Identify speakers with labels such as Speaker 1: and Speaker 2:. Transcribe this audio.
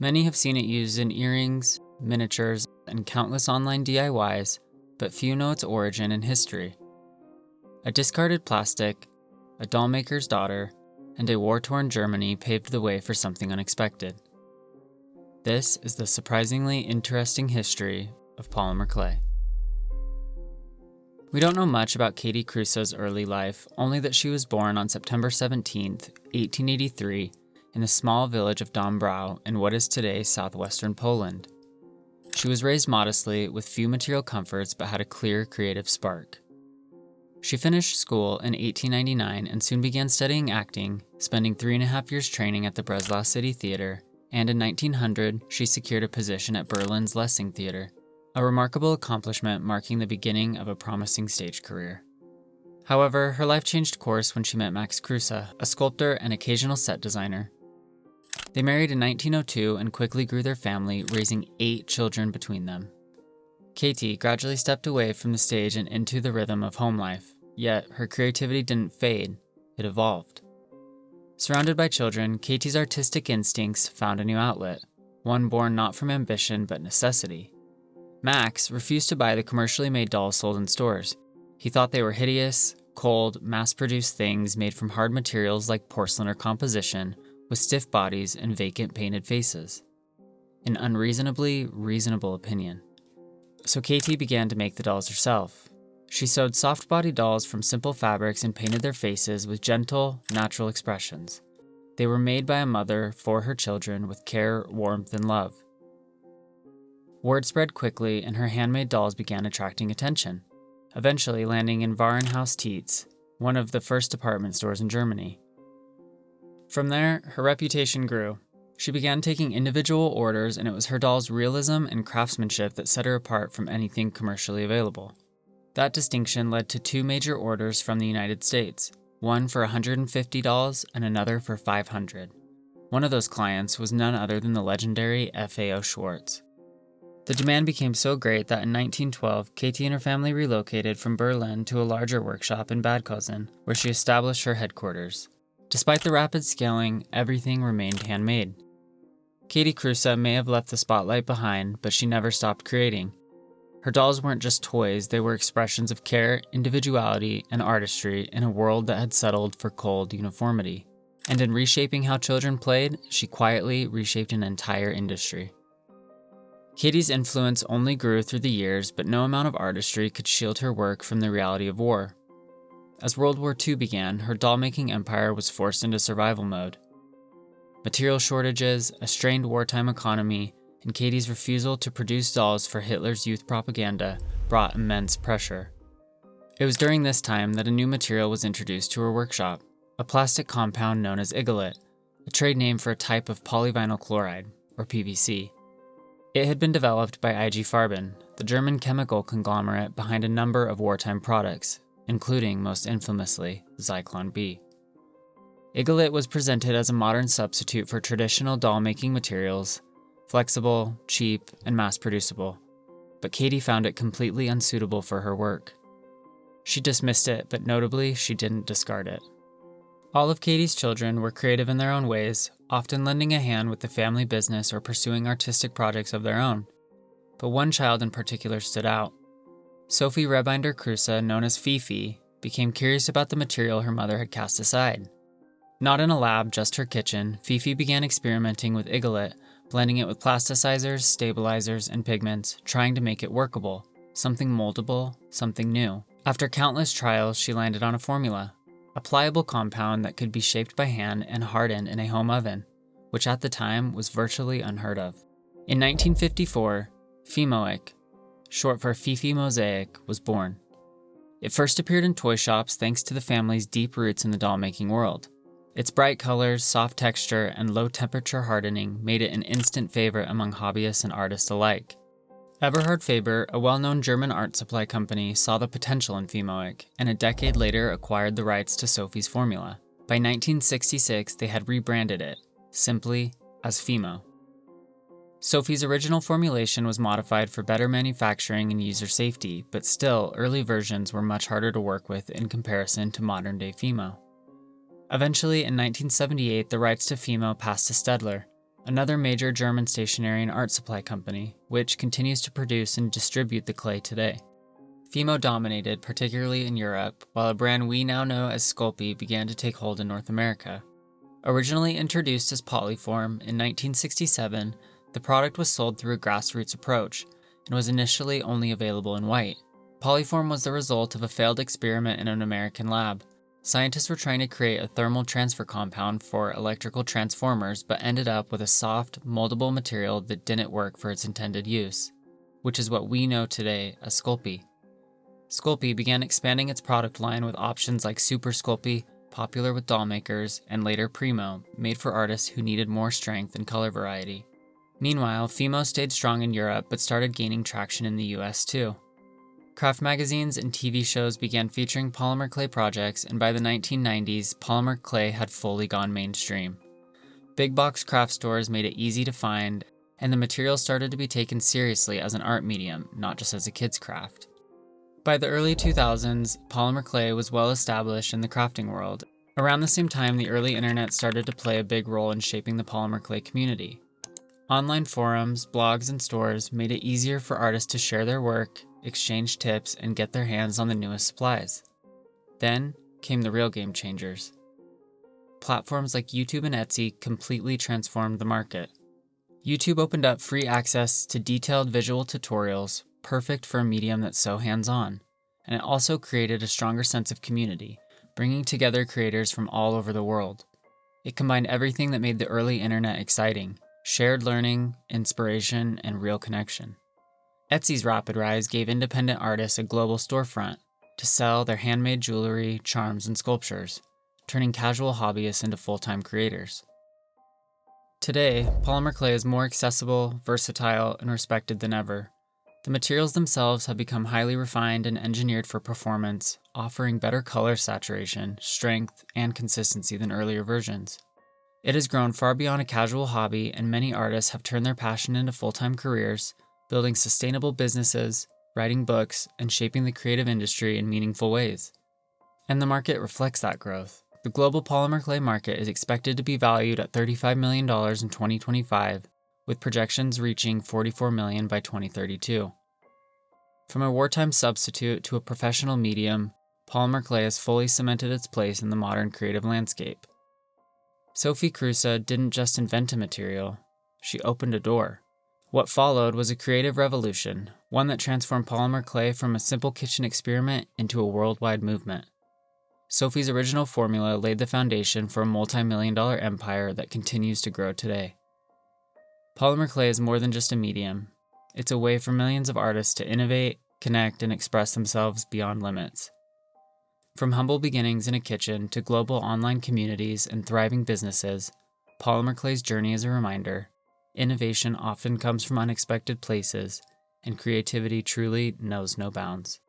Speaker 1: Many have seen it used in earrings, miniatures, and countless online DIYs, but few know its origin and history. A discarded plastic, a doll maker's daughter, and a war-torn Germany paved the way for something unexpected. This is the surprisingly interesting history of polymer clay. We don't know much about Käthe Kruse's early life, only that she was born on September 17, 1883, in the small village of Dąbrow in what is today southwestern Poland. She was raised modestly with few material comforts but had a clear creative spark. She finished school in 1899 and soon began studying acting, spending 3.5 years training at the Breslau City Theatre, and in 1900 she secured a position at Berlin's Lessing Theatre, a remarkable accomplishment marking the beginning of a promising stage career. However, her life changed course when she met Max Kruse, a sculptor and occasional set designer. They married in 1902 and quickly grew their family, raising 8 children between them. Käthe gradually stepped away from the stage and into the rhythm of home life, yet her creativity didn't fade, it evolved. Surrounded by children, Käthe's artistic instincts found a new outlet, one born not from ambition but necessity. Max refused to buy the commercially made dolls sold in stores. He thought they were hideous, cold, mass-produced things made from hard materials like porcelain or composition, with stiff bodies and vacant painted faces. An unreasonably reasonable opinion. So Käthe began to make the dolls herself. She sewed soft-bodied dolls from simple fabrics and painted their faces with gentle, natural expressions. They were made by a mother for her children with care, warmth, and love. Word spread quickly and her handmade dolls began attracting attention, eventually landing in Warenhaus Tietz, one of the first department stores in Germany. From there, her reputation grew. She began taking individual orders, and it was her doll's realism and craftsmanship that set her apart from anything commercially available. That distinction led to 2 major orders from the United States, one for 150 dolls and another for 500. One of those clients was none other than the legendary F.A.O. Schwarz. The demand became so great that in 1912, Käthe and her family relocated from Berlin to a larger workshop in Bad Kösen, where she established her headquarters. Despite the rapid scaling, everything remained handmade. Käthe Kruse may have left the spotlight behind, but she never stopped creating. Her dolls weren't just toys, they were expressions of care, individuality, and artistry in a world that had settled for cold uniformity. And in reshaping how children played, she quietly reshaped an entire industry. Käthe's influence only grew through the years, but no amount of artistry could shield her work from the reality of war. As World War II began, her doll-making empire was forced into survival mode. Material shortages, a strained wartime economy, and Käthe's refusal to produce dolls for Hitler's youth propaganda brought immense pressure. It was during this time that a new material was introduced to her workshop, a plastic compound known as Igolite, a trade name for a type of polyvinyl chloride, or PVC. It had been developed by IG Farben, the German chemical conglomerate behind a number of wartime products, including, most infamously, Zyklon B. Igolite was presented as a modern substitute for traditional doll-making materials, flexible, cheap, and mass-producible, but Käthe found it completely unsuitable for her work. She dismissed it, but notably, she didn't discard it. All of Käthe's children were creative in their own ways, often lending a hand with the family business or pursuing artistic projects of their own. But one child in particular stood out. Sophie Rebinder Kruse, known as Fifi, became curious about the material her mother had cast aside. Not in a lab, just her kitchen, Fifi began experimenting with Igolite, blending it with plasticizers, stabilizers, and pigments, trying to make it workable, something moldable, something new. After countless trials, she landed on a formula, a pliable compound that could be shaped by hand and hardened in a home oven, which at the time was virtually unheard of. In 1954, Fimoic, short for Fifi Mosaic, was born. It first appeared in toy shops thanks to the family's deep roots in the doll-making world. Its bright colors, soft texture, and low-temperature hardening made it an instant favorite among hobbyists and artists alike. Eberhard Faber, a well-known German art supply company, saw the potential in Fimoic, and a decade later acquired the rights to Sophie's formula. By 1966, they had rebranded it, simply as Fimo. Sophie's original formulation was modified for better manufacturing and user safety, but still, early versions were much harder to work with in comparison to modern-day Fimo. Eventually, in 1978, the rights to Fimo passed to Staedtler, another major German stationery and art supply company, which continues to produce and distribute the clay today. Fimo dominated, particularly in Europe, while a brand we now know as Sculpey began to take hold in North America. Originally introduced as Polyform in 1967, the product was sold through a grassroots approach and was initially only available in white. Polyform was the result of a failed experiment in an American lab. Scientists were trying to create a thermal transfer compound for electrical transformers, but ended up with a soft, moldable material that didn't work for its intended use, which is what we know today as Sculpey. Sculpey began expanding its product line with options like Super Sculpey, popular with doll makers, and later Primo, made for artists who needed more strength and color variety. Meanwhile, Fimo stayed strong in Europe but started gaining traction in the US too. Craft magazines and TV shows began featuring polymer clay projects, and by the 1990s, polymer clay had fully gone mainstream. Big box craft stores made it easy to find, and the material started to be taken seriously as an art medium, not just as a kid's craft. By the early 2000s, polymer clay was well established in the crafting world. Around the same time, the early internet started to play a big role in shaping the polymer clay community. Online forums, blogs, and stores made it easier for artists to share their work, exchange tips, and get their hands on the newest supplies. Then came the real game changers. Platforms like YouTube and Etsy completely transformed the market. YouTube opened up free access to detailed visual tutorials, perfect for a medium that's so hands-on, and it also created a stronger sense of community, bringing together creators from all over the world. It combined everything that made the early internet exciting: shared learning, inspiration, and real connection. Etsy's rapid rise gave independent artists a global storefront to sell their handmade jewelry, charms, and sculptures, turning casual hobbyists into full-time creators. Today, polymer clay is more accessible, versatile, and respected than ever. The materials themselves have become highly refined and engineered for performance, offering better color saturation, strength, and consistency than earlier versions. It has grown far beyond a casual hobby, and many artists have turned their passion into full-time careers, building sustainable businesses, writing books, and shaping the creative industry in meaningful ways. And the market reflects that growth. The global polymer clay market is expected to be valued at $35 million in 2025, with projections reaching $44 million by 2032. From a wartime substitute to a professional medium, polymer clay has fully cemented its place in the modern creative landscape. Sophie Kruse didn't just invent a material, she opened a door. What followed was a creative revolution, one that transformed polymer clay from a simple kitchen experiment into a worldwide movement. Sophie's original formula laid the foundation for a multi-million-dollar empire that continues to grow today. Polymer clay is more than just a medium. It's a way for millions of artists to innovate, connect, and express themselves beyond limits. From humble beginnings in a kitchen to global online communities and thriving businesses, polymer clay's journey is a reminder: innovation often comes from unexpected places, and creativity truly knows no bounds.